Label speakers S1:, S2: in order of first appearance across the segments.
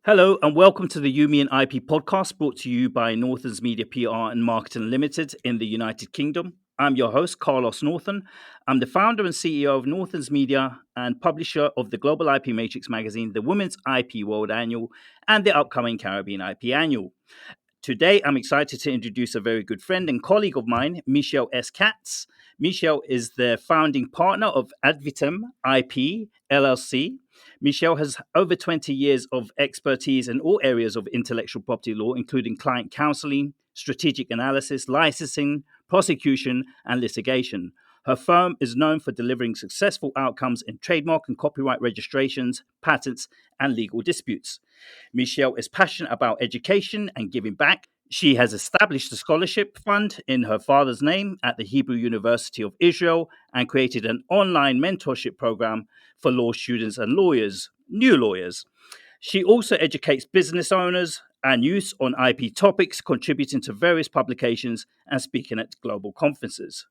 S1: Hello and welcome to the Yumi IP podcast brought to you by Northon's Media PR and Marketing Limited in the United Kingdom. I'm your host, Carlos Northon. I'm the founder and CEO of Northon's Media and publisher of the Global IP Matrix magazine, the Women's IP World Annual, and the upcoming Caribbean IP Annual. Today, I'm excited to introduce a very good friend and colleague of mine, Michele S. Katz. Michele is the founding partner of Advitam IP, LLC. Michele has over 20 years of expertise in all areas of intellectual property law, including client counseling, strategic analysis, licensing, prosecution, and litigation. Her firm is known for delivering successful outcomes in trademark and copyright registrations, patents, and legal disputes. Michele is passionate about education and giving back. She has established a scholarship fund in her father's name at the Hebrew University of Israel and created an online mentorship program for law students and lawyers, new lawyers. She also educates business owners and youth on IP topics, contributing to various publications and speaking at global conferences.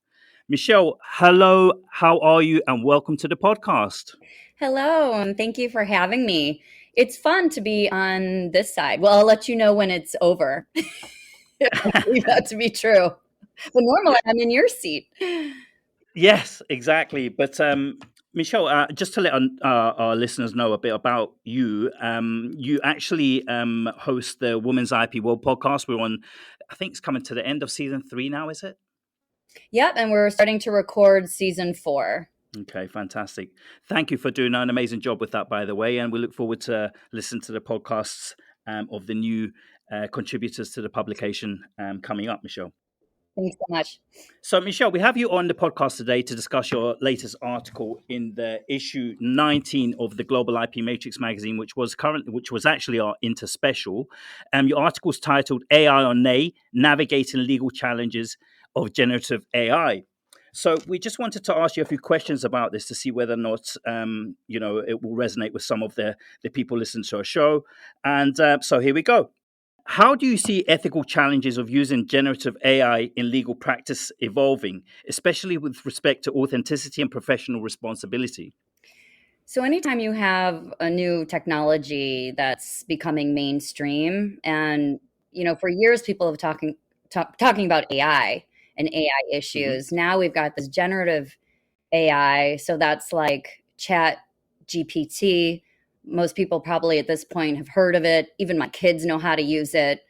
S1: Michele, hello, how are you? And welcome to the podcast.
S2: Hello, and thank you for having me. It's fun to be on this side. Well, I'll let you know when it's over. I believe that to be true. But normally I'm in your seat.
S1: Yes, exactly. But Michele, just to let our listeners know a bit about you, you actually host the Women's IP World podcast. We're on, I think it's coming to the end of season 3 now, is it?
S2: Yep, and we're starting to record season 4.
S1: Okay, fantastic. Thank you for doing an amazing job with that, by the way. And we look forward to listen to the podcasts of the new contributors to the publication coming up, Michele.
S2: Thanks so much.
S1: So, Michele, we have you on the podcast today to discuss your latest article in the issue 19 of the Global IP Matrix magazine, which was actually our interspecial. Your article is titled "AI or Nay: Navigating Legal Challenges of Generative AI." So, we just wanted to ask you a few questions about this to see whether or not it will resonate with some of the people listening to our show. And so, here we go. How do you see ethical challenges of using generative AI in legal practice evolving, especially with respect to authenticity and professional responsibility?
S2: So anytime you have a new technology that's becoming mainstream, and for years people have talking about AI and AI
S1: Hmm.
S2: issues. Now we've got this generative AI. So that's like Chat GPT. Most people probably at this point have heard of it. Even my kids know how to use it,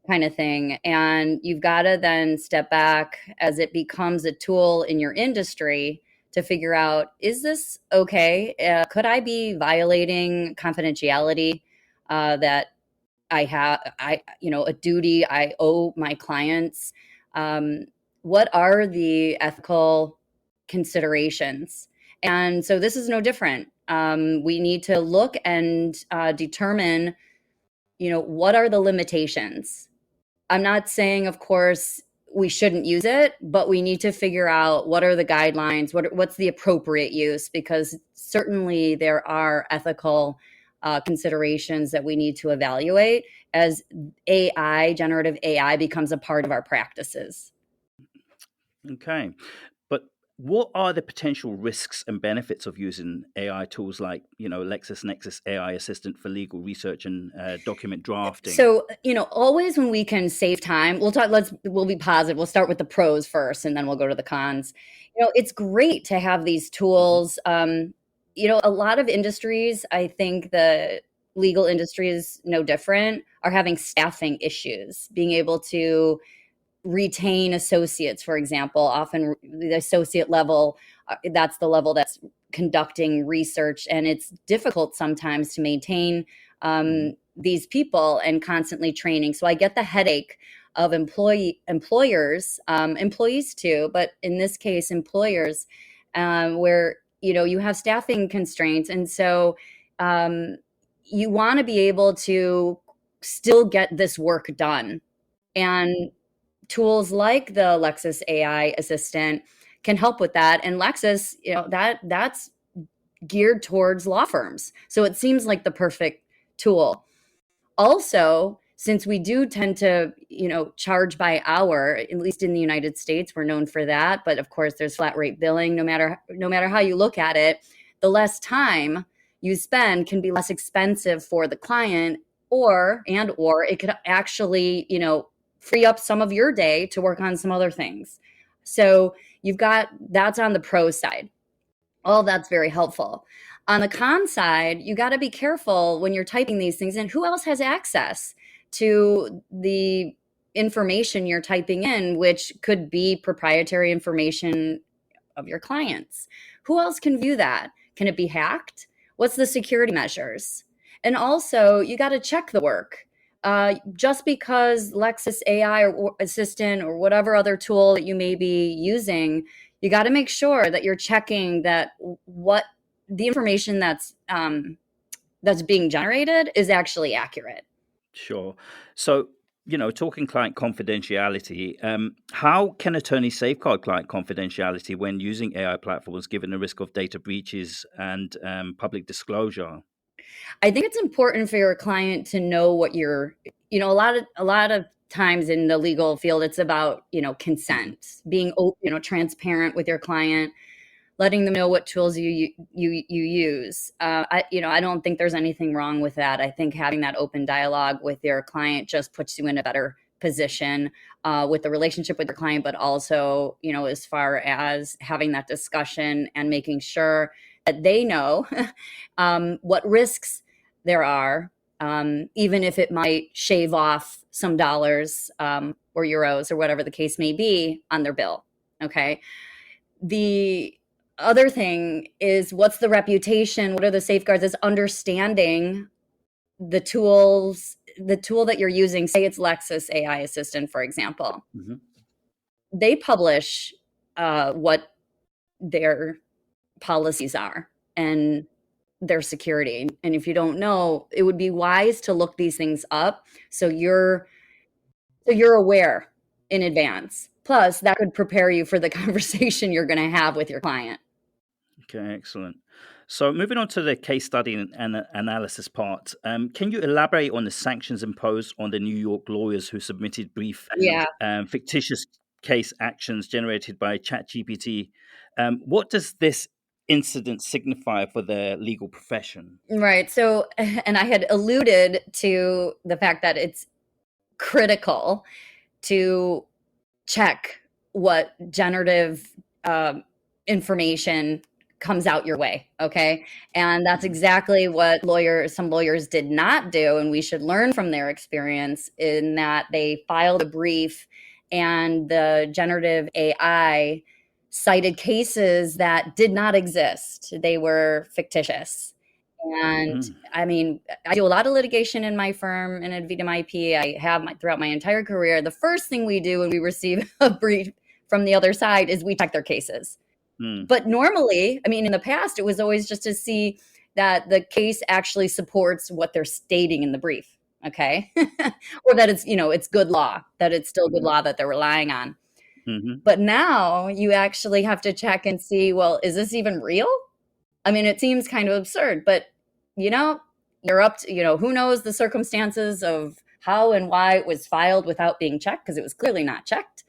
S2: kind of thing. And you've got to then step back as it becomes a tool in your industry to figure out, is this okay? Could I be violating confidentiality that a duty I owe my clients? What are the ethical considerations? And so this is no different. We need to look and determine, what are the limitations? I'm not saying, of course, we shouldn't use it, but we need to figure out what are the guidelines, what's the appropriate use, because certainly there are ethical considerations that we need to evaluate as generative AI, becomes a part of our practices.
S1: Okay. But what are the potential risks and benefits of using AI tools like, LexisNexis AI Assistant for legal research and document drafting?
S2: So, always when we can save time, we'll be positive. We'll start with the pros first and then we'll go to the cons. It's great to have these tools. A lot of industries, I think the legal industry is no different, are having staffing issues, being able to retain associates, for example. Often the associate level, that's the level that's conducting research, and it's difficult sometimes to maintain these people and constantly training. So I get the headache of employers, employees too, but in this case, employers, where you have staffing constraints, and so you want to be able to still get this work done. And tools like the Lexis AI assistant can help with that. And Lexis, that's geared towards law firms. So it seems like the perfect tool. Also, since we do tend to, charge by hour, at least in the United States, we're known for that. But of course, there's flat rate billing. No matter how you look at it, the less time you spend can be less expensive for the client or it could actually, free up some of your day to work on some other things. So that's on the pro side. All that's very helpful. On the con side, you got to be careful when you're typing these things in. Who else has access to the information you're typing in, which could be proprietary information of your clients? Who else can view that? Can it be hacked? What's the security measures? And also, you got to check the work. Just because Lexis AI or Assistant or whatever other tool that you may be using, you got to make sure that you're checking that what the information that's being generated is actually accurate.
S1: Sure. So, talking client confidentiality, how can attorneys safeguard client confidentiality when using AI platforms, given the risk of data breaches and public disclosure?
S2: I think it's important for your client to know what you're, a lot of times in the legal field, it's about,
S1: Hmm.
S2: consent, being, transparent with your client, letting them know what tools you use. I don't think there's anything wrong with that. I think having that open dialogue with your client just puts you in a better position with the relationship with your client, but also, as far as having that discussion and making sure that they know what risks there are, even if it might shave off some dollars or euros or whatever the case may be on their bill. Okay. The other thing is, what's the reputation? What are the safeguards? Is understanding the tool that you're using. Say it's Lexis AI Assistant, for example.
S1: Hmm.
S2: They publish what their policies are and their security. And if you don't know, it would be wise to look these things up so you're aware in advance. Plus, that could prepare you for the conversation you're going to have with your client.
S1: Okay, excellent. So, moving on to the case study and analysis part, can you elaborate on the sanctions imposed on the New York lawyers who submitted brief,
S2: Yeah.
S1: fictitious case actions generated by ChatGPT? What does this incident signify for the legal profession?
S2: Right. So, and I had alluded to the fact that it's critical to check what generative um, information comes out your way. Okay. And that's
S1: Mhm.
S2: exactly what some lawyers did not do. And we should learn from their experience in that they filed a brief and the generative AI cited cases that did not exist. They were fictitious. And
S1: Mm.
S2: I mean, I do a lot of litigation in my firm in Advitam IP. I have throughout my entire career. The first thing we do when we receive a brief from the other side is we check their cases.
S1: Mm.
S2: But normally, I mean, in the past, it was always just to see that the case actually supports what they're stating in the brief. Okay. Or that it's good law, that it's still good law that they're relying on.
S1: Mhm.
S2: But now you actually have to check and see, well, is this even real? I mean, it seems kind of absurd, but you know, you're up to, who knows the circumstances of how and why it was filed without being checked, because it was clearly not checked.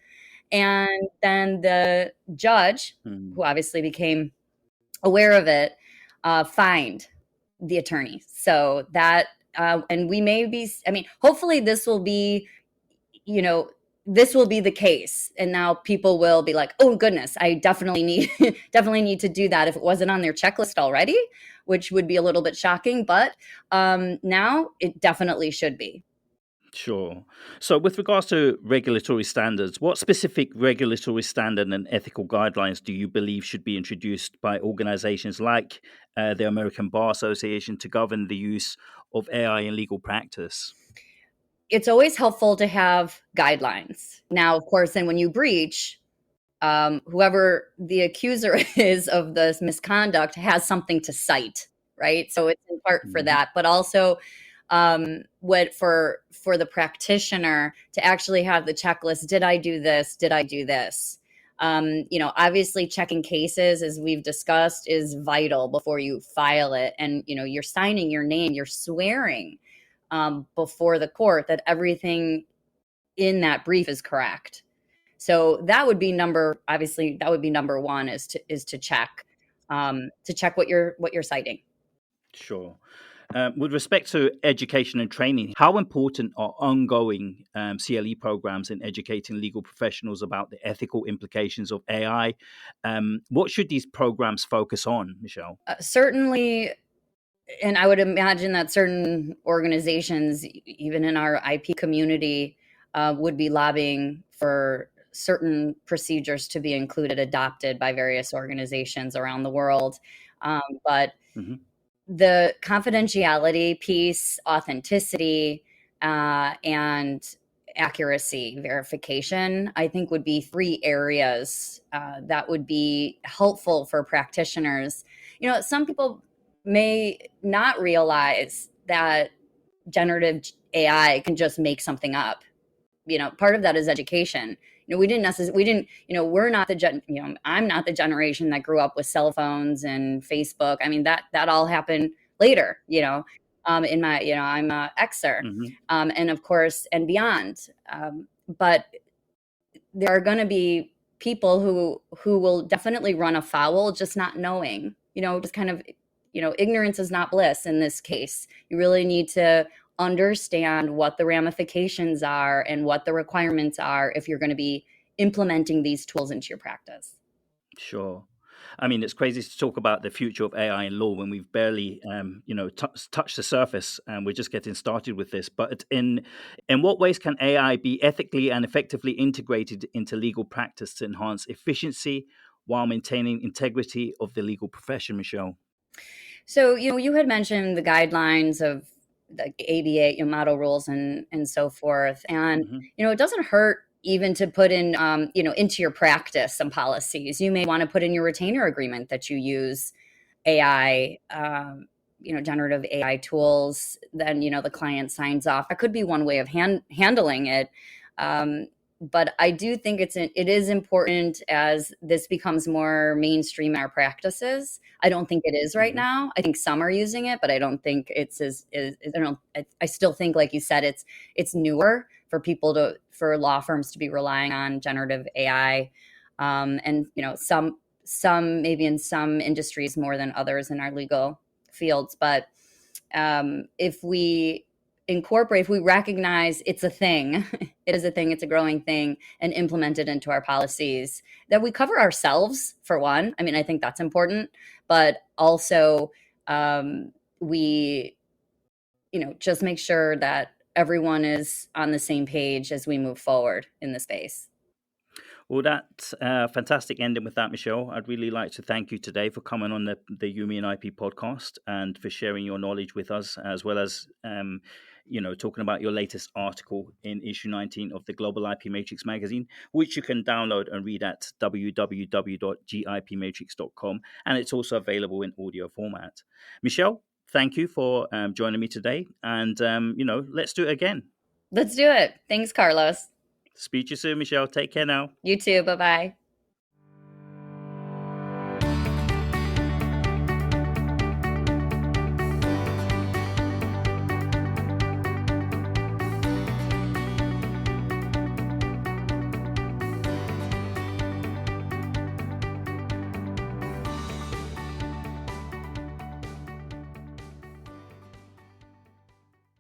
S2: And then the judge,
S1: Mm.
S2: who obviously became aware of it, fined the attorney. So that, and we may be, I mean, hopefully you know, this will be the case. And now people will be like, oh goodness, I definitely need, definitely need to do that if it wasn't on their checklist already, which would be a little bit shocking. But now it definitely should be.
S1: Sure. So, with regards to regulatory standards, what specific regulatory standard and ethical guidelines do you believe should be introduced by organizations like the American Bar Association to govern the use of AI in legal practice?
S2: It's always helpful to have guidelines. Now, of course, then when you breach, whoever the accuser is of this misconduct has something to cite, right? So it's in part for
S1: Hmm.
S2: that, but also what for the practitioner to actually have the checklist. Did I do this? Did I do this? Obviously checking cases, as we've discussed, is vital before you file it. And, you're signing your name, you're swearing before the court that everything in that brief is correct. So that would be obviously that would be number one, is to check what you're citing.
S1: Sure. With respect to education and training, how important are ongoing CLE programs in educating legal professionals about the ethical implications of AI? What should these programs focus on, Michele?
S2: Certainly, and I would imagine that certain organizations, even in our IP community, would be lobbying for certain procedures to be included, adopted by various organizations around the world. But
S1: Hmm.
S2: the confidentiality piece, authenticity, and accuracy verification, I think would be three areas that would be helpful for practitioners. Some people may not realize that generative AI can just make something up. Part of that is education. We're not I'm not the generation that grew up with cell phones and Facebook. I mean, that all happened later, in my, I'm a Xer,
S1: Hmm.
S2: and of course, and beyond. But there are going to be people who will definitely run afoul, just not knowing, just kind of, ignorance is not bliss in this case. You really need to understand what the ramifications are and what the requirements are if you're going to be implementing these tools into your practice.
S1: Sure. I mean, it's crazy to talk about the future of AI in law when we've barely, touched the surface, and we're just getting started with this. But in what ways can AI be ethically and effectively integrated into legal practice to enhance efficiency while maintaining integrity of the legal profession, Michele?
S2: So, you had mentioned the guidelines of the ABA, model rules and so forth. And,
S1: Hmm.
S2: it doesn't hurt even to put in, into your practice some policies. You may want to put in your retainer agreement that you use AI, generative AI tools. Then, the client signs off. That could be one way of handling it. Um, but I do think it is important as this becomes more mainstream in our practices. I don't think it is right
S1: Hmm.
S2: now. I think some are using it, but I don't think it's I don't. I still think, like you said, it's newer for law firms to be relying on generative AI, and some maybe in some industries more than others in our legal fields. But if we recognize it's a thing, it is a thing, it's a growing thing, and implement it into our policies, that we cover ourselves for one. I mean, I think that's important, but also we, just make sure that everyone is on the same page as we move forward in the space.
S1: Well, that's fantastic ending with that, Michele. I'd really like to thank you today for coming on the Yumi and IP podcast and for sharing your knowledge with us, as well as talking about your latest article in issue 19 of the Global IP Matrix magazine, which you can download and read at www.gipmatrix.com, and it's also available in audio format. Michele, thank you for joining me today, and let's do it again.
S2: Let's do it. Thanks, Carlos.
S1: Speak to you soon, Michele. Take care now.
S2: You too. Bye bye.